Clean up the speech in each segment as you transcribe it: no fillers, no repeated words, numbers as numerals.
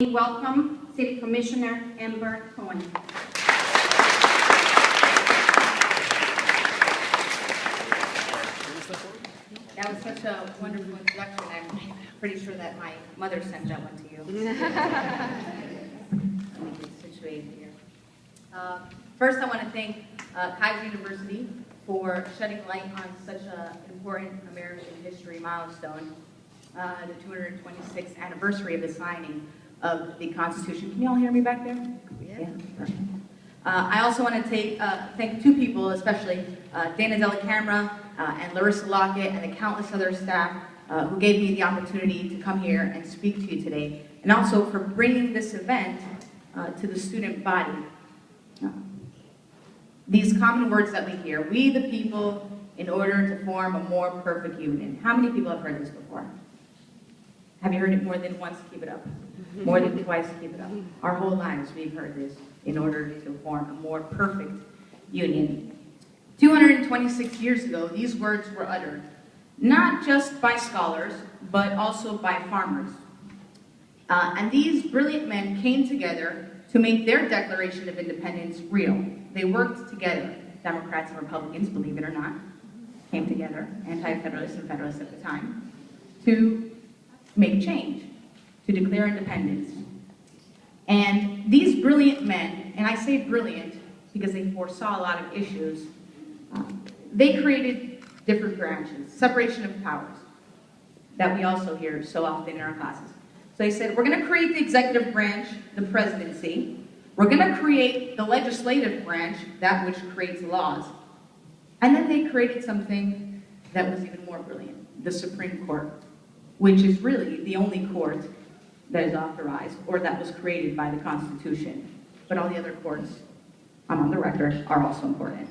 Welcome City Commissioner Amber Cohen. That was such a wonderful introduction. I'm pretty sure that my mother sent that one to you. Let me get situated here. First, I want to thank Keiser University for shedding light on such an important American history milestone, the 226th anniversary of the signing of the Constitution. Can you all hear me back there? Yeah. Perfect. I also want to thank two people, especially Dana Della Camera and Larissa Lockett and the countless other staff who gave me the opportunity to come here and speak to you today, and also for bringing this event to the student body. These common words that we hear, we the people, in order to form a more perfect union. How many people have heard this before? Have you heard it more than once? Keep it up. More than twice? Keep it up. Our whole lives we've heard this, in order to form a more perfect union. 226 years ago, these words were uttered, not just by scholars, but also by farmers. And these brilliant men came together to make their Declaration of Independence real. They worked together. Democrats and Republicans, believe it or not, came together, anti-federalists and federalists at the time, to make change, to declare independence. And these brilliant men, and I say brilliant because they foresaw a lot of issues, they created different branches, separation of powers, that we also hear so often in our classes. So they said, we're going to create the executive branch, the presidency. We're going to create the legislative branch, that which creates laws. And then they created something that was even more brilliant, the Supreme Court, which is really the only court that is authorized or that was created by the Constitution. But all the other courts, I'm on the record, are also important.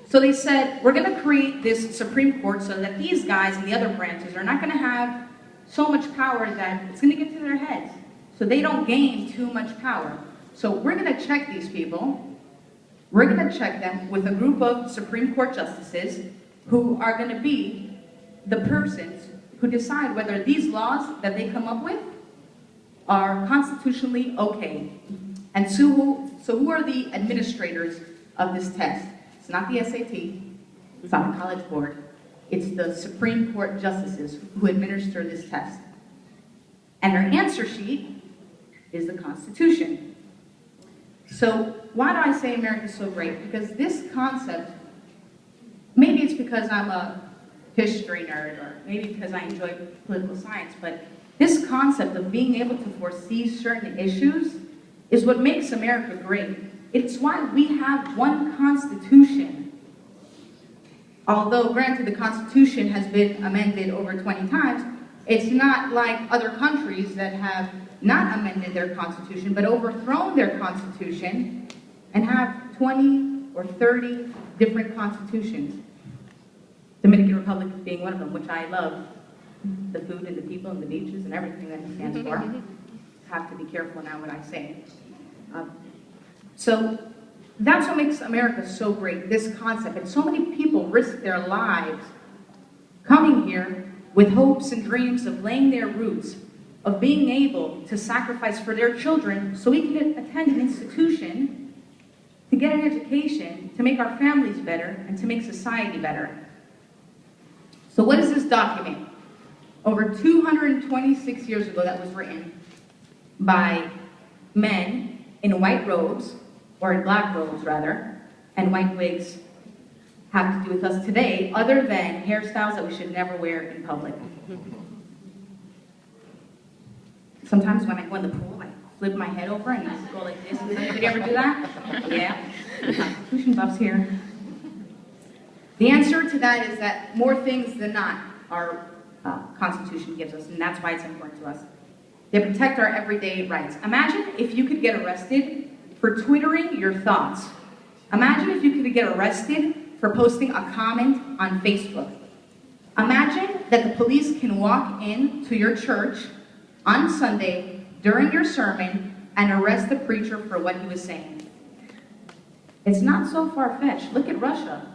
So they said, we're going to create this Supreme Court so that these guys and the other branches are not going to have so much power that it's going to get to their heads. So they don't gain too much power. So we're going to check these people. We're going to check them with a group of Supreme Court justices who are going to be the persons who decide whether these laws that they come up with are constitutionally okay. And so who are the administrators of this test? It's not the SAT, it's not the College Board, it's the Supreme Court justices who administer this test. And their answer sheet is the Constitution. So why do I say America's so great? Because this concept, maybe it's because I'm a history nerd, or maybe because I enjoy political science, but this concept of being able to foresee certain issues is what makes America great. It's why we have one Constitution. Although, granted, the Constitution has been amended over 20 times, it's not like other countries that have not amended their Constitution, but overthrown their Constitution and have 20 or 30 different constitutions. Dominican Republic being one of them, which I love. The food and the people and the beaches and everything that it stands for. Have to be careful now what I say. So that's what makes America so great, this concept. And so many people risk their lives coming here with hopes and dreams of laying their roots, of being able to sacrifice for their children so we can attend an institution to get an education, to make our families better, and to make society better. So what is this document? Over 226 years ago, that was written by men in white robes, or in black robes rather, and white wigs have to do with us today, other than hairstyles that we should never wear in public. Sometimes when I go in the pool, I flip my head over and I just go like this. Did you ever do that? Yeah. Constitution buffs here. The answer to that is that more things than not our Constitution gives us, and that's why it's important to us. They protect our everyday rights. Imagine if you could get arrested for twittering your thoughts. Imagine if you could get arrested for posting a comment on Facebook. Imagine that the police can walk in to your church on Sunday during your sermon and arrest the preacher for what he was saying. It's not so far-fetched. Look at Russia.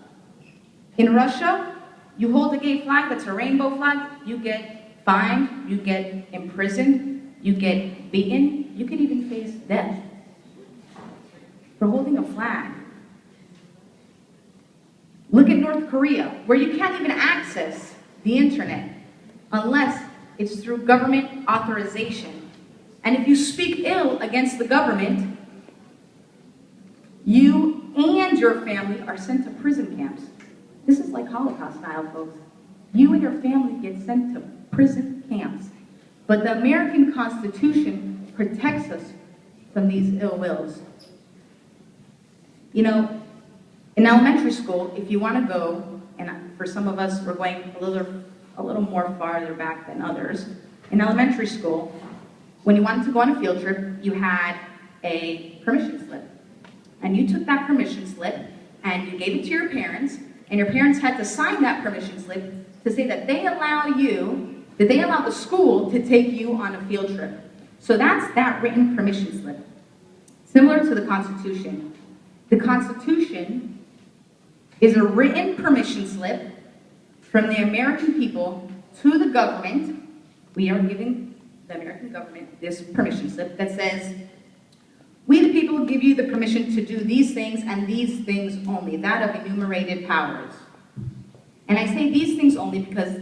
In Russia, you hold a gay flag that's a rainbow flag, you get fined, you get imprisoned, you get beaten, you could even face death for holding a flag. Look at North Korea, where you can't even access the internet unless it's through government authorization. And if you speak ill against the government, you and your family are sent to prison camps. This is like Holocaust style, folks. You and your family get sent to prison camps. But the American Constitution protects us from these ill wills. You know, in elementary school, if you want to go, and for some of us, we're going a little more farther back than others. In elementary school, when you wanted to go on a field trip, you had a permission slip. And you took that permission slip and you gave it to your parents, and your parents had to sign that permission slip to say that they allow the school to take you on a field trip. So that's that written permission slip. Similar to the Constitution. The Constitution is a written permission slip from the American people to the government. We are giving the American government this permission slip that says, we the people give you the permission to do these things and these things only, that of enumerated powers. And I say these things only because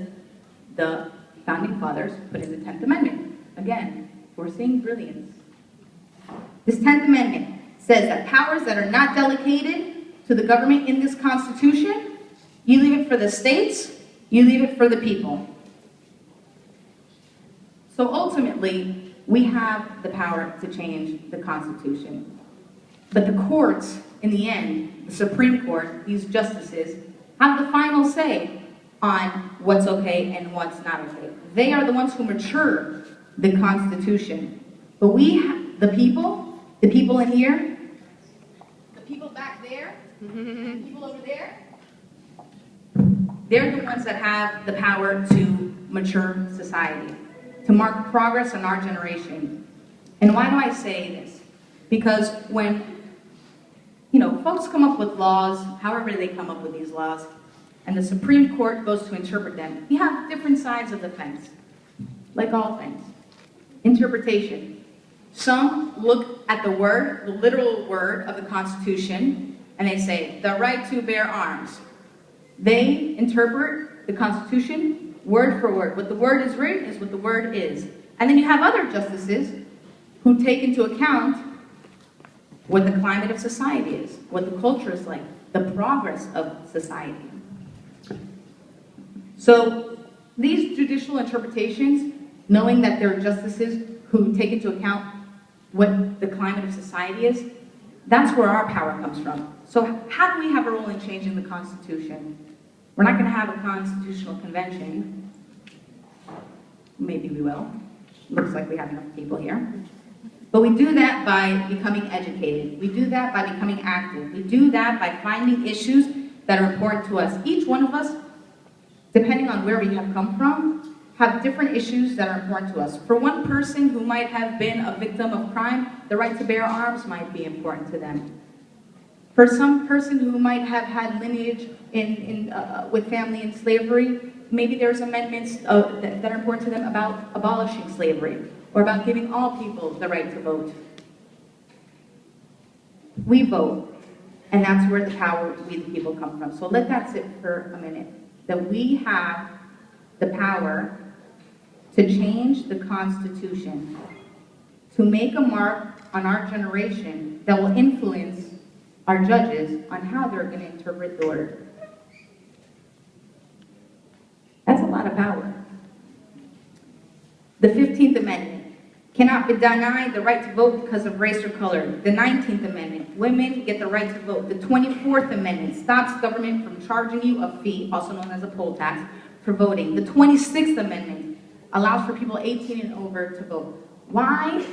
the founding fathers put in the 10th Amendment. Again, we're seeing brilliance. This 10th Amendment says that powers that are not delegated to the government in this Constitution, you leave it for the states, you leave it for the people. So ultimately, we have the power to change the Constitution. But the courts, in the end, the Supreme Court, these justices, have the final say on what's okay and what's not okay. They are the ones who mature the Constitution. But we, the people in here, the people back there, the people over there, they're the ones that have the power to mature society, to mark progress in our generation. And why do I say this? Because when, folks come up with laws, however they come up with these laws, and the Supreme Court goes to interpret them, you have different sides of the fence, like all things. Interpretation. Some look at the word, the literal word of the Constitution, and they say, the right to bear arms. They interpret the Constitution word for word. What the word is written is what the word is. And then you have other justices who take into account what the climate of society is, what the culture is like, the progress of society. So these judicial interpretations, knowing that there are justices who take into account what the climate of society is, that's where our power comes from. So how do we have a role in changing the Constitution? We're not going to have a constitutional convention. Maybe we will. Looks like we have enough people here. But we do that by becoming educated. We do that by becoming active. We do that by finding issues that are important to us. Each one of us, depending on where we have come from, have different issues that are important to us. For one person who might have been a victim of crime, the right to bear arms might be important to them. For some person who might have had lineage with family in slavery, maybe there's amendments that are important to them about abolishing slavery or about giving all people the right to vote. We vote, and that's where the power we the people come from. So let that sit for a minute. That we have the power to change the Constitution, to make a mark on our generation that will influence our judges on how they're going to interpret the order. That's a lot of power. The 15th Amendment cannot be denied the right to vote because of race or color. The 19th Amendment, women get the right to vote. The 24th Amendment stops government from charging you a fee, also known as a poll tax, for voting. The 26th Amendment allows for people 18 and over to vote. Why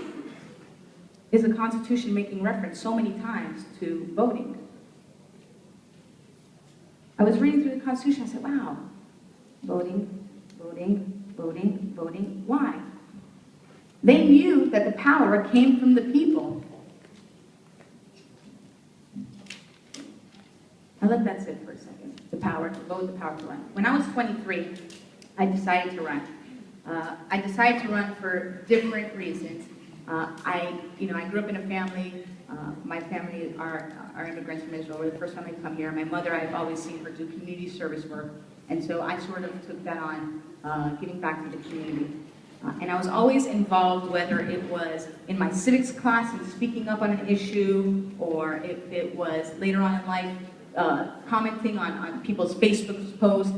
is the Constitution making reference so many times to voting? I was reading through the Constitution, I said, wow, voting, voting, voting, voting. Why? They knew that the power came from the people. I'll let that sit for a second. The power to vote, the power to run. When I was 23, I decided to run. I decided to run for different reasons. I grew up in a family. My family are immigrants from Israel. We're the first family to come here. My mother, I've always seen her do community service work, and so I sort of took that on, giving back to the community. And I was always involved, whether it was in my civics class and speaking up on an issue, or if it was later on in life, commenting on people's Facebook posts.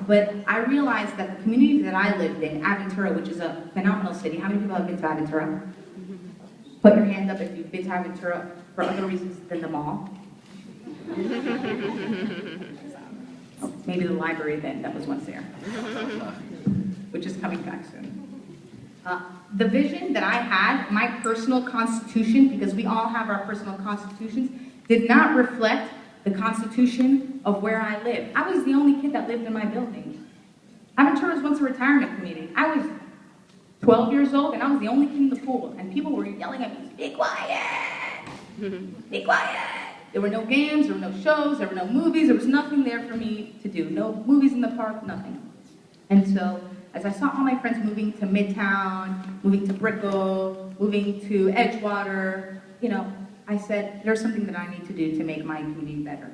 But I realized that the community that I lived in, Aventura, which is a phenomenal city. How many people have been to Aventura? Put your hand up if you've been to Aventura for other reasons than the mall. Oh, maybe the library then, that was once there, which is coming back soon. The vision that I had, my personal constitution, because we all have our personal constitutions, did not reflect the constitution of where I lived. I was the only kid that lived in my building. Aventura was once a retirement community. I was 12 years old and I was the only kid in the pool, and people were yelling at me, "Be quiet! Be quiet!" There were no games, there were no shows, there were no movies, there was nothing there for me to do. No movies in the park, nothing. And so, as I saw all my friends moving to Midtown, moving to Brickell, moving to Edgewater, I said, there's something that I need to do to make my community better.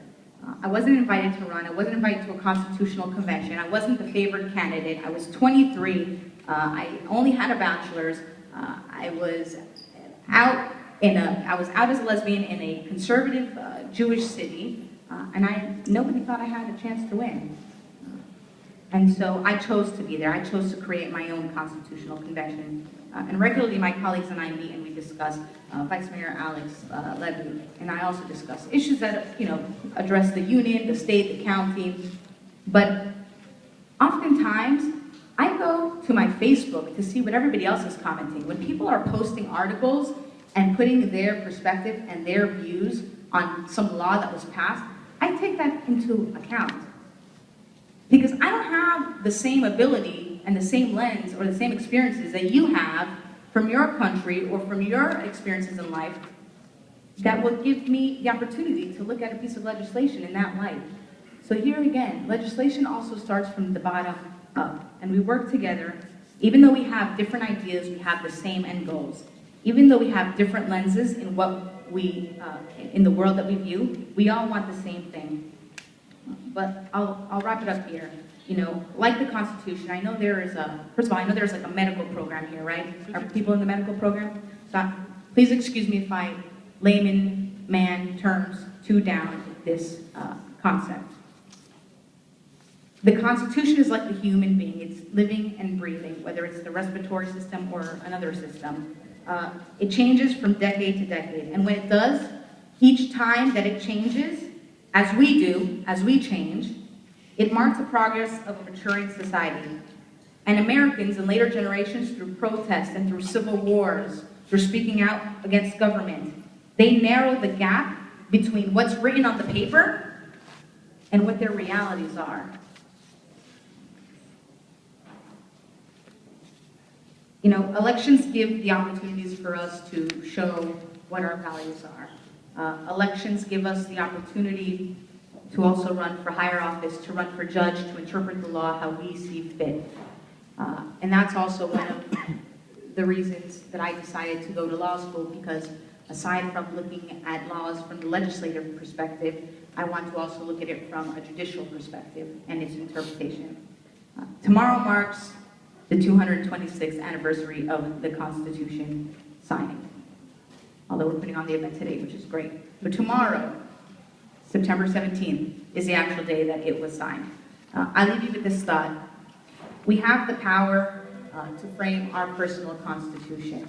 I wasn't invited to run. I wasn't invited to a constitutional convention. I wasn't the favored candidate. I was 23. I only had a bachelor's. I was out as a lesbian in a conservative Jewish city, and nobody thought I had a chance to win. And so I chose to be there. I chose to create my own constitutional convention. And regularly my colleagues and I meet and we discuss, Vice Mayor Alex Levy, and I also discuss issues that, address the union, the state, the county. But oftentimes, I go to my Facebook to see what everybody else is commenting. When people are posting articles and putting their perspective and their views on some law that was passed, I take that into account. Because I don't have the same ability and the same lens or the same experiences that you have from your country or from your experiences in life that will give me the opportunity to look at a piece of legislation in that light. So here again, legislation also starts from the bottom up, and we work together. Even though we have different ideas, we have the same end goals. Even though we have different lenses in what we, in the world that we view, we all want the same thing. But I'll wrap it up here. Like the Constitution, I know there is first of all, I know there's like a medical program here, right? Are people in the medical program? So please excuse me if I layman man terms too down this concept. The Constitution is like the human being. It's living and breathing, whether it's the respiratory system or another system. It changes from decade to decade. And when it does, each time that it changes, as we change, it marks the progress of a maturing society. And Americans in later generations, through protest and through civil wars, through speaking out against government, they narrow the gap between what's written on the paper and what their realities are. Elections give the opportunities for us to show what our values are. Elections give us the opportunity to also run for higher office, to run for judge, to interpret the law how we see fit. And that's also one of the reasons that I decided to go to law school, because aside from looking at laws from the legislative perspective, I want to also look at it from a judicial perspective and its interpretation. Tomorrow marks the 226th anniversary of the Constitution signing. Although we're putting on the event today, which is great. But tomorrow, September 17th, is the actual day that it was signed. I leave you with this thought. We have the power to frame our personal constitution.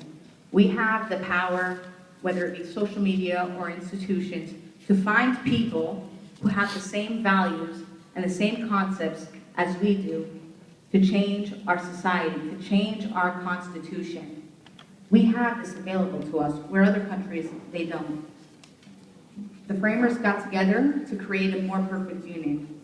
We have the power, whether it be social media or institutions, to find people who have the same values and the same concepts as we do, to change our society, to change our constitution. We have this available to us, where other countries, they don't. The framers got together to create a more perfect union.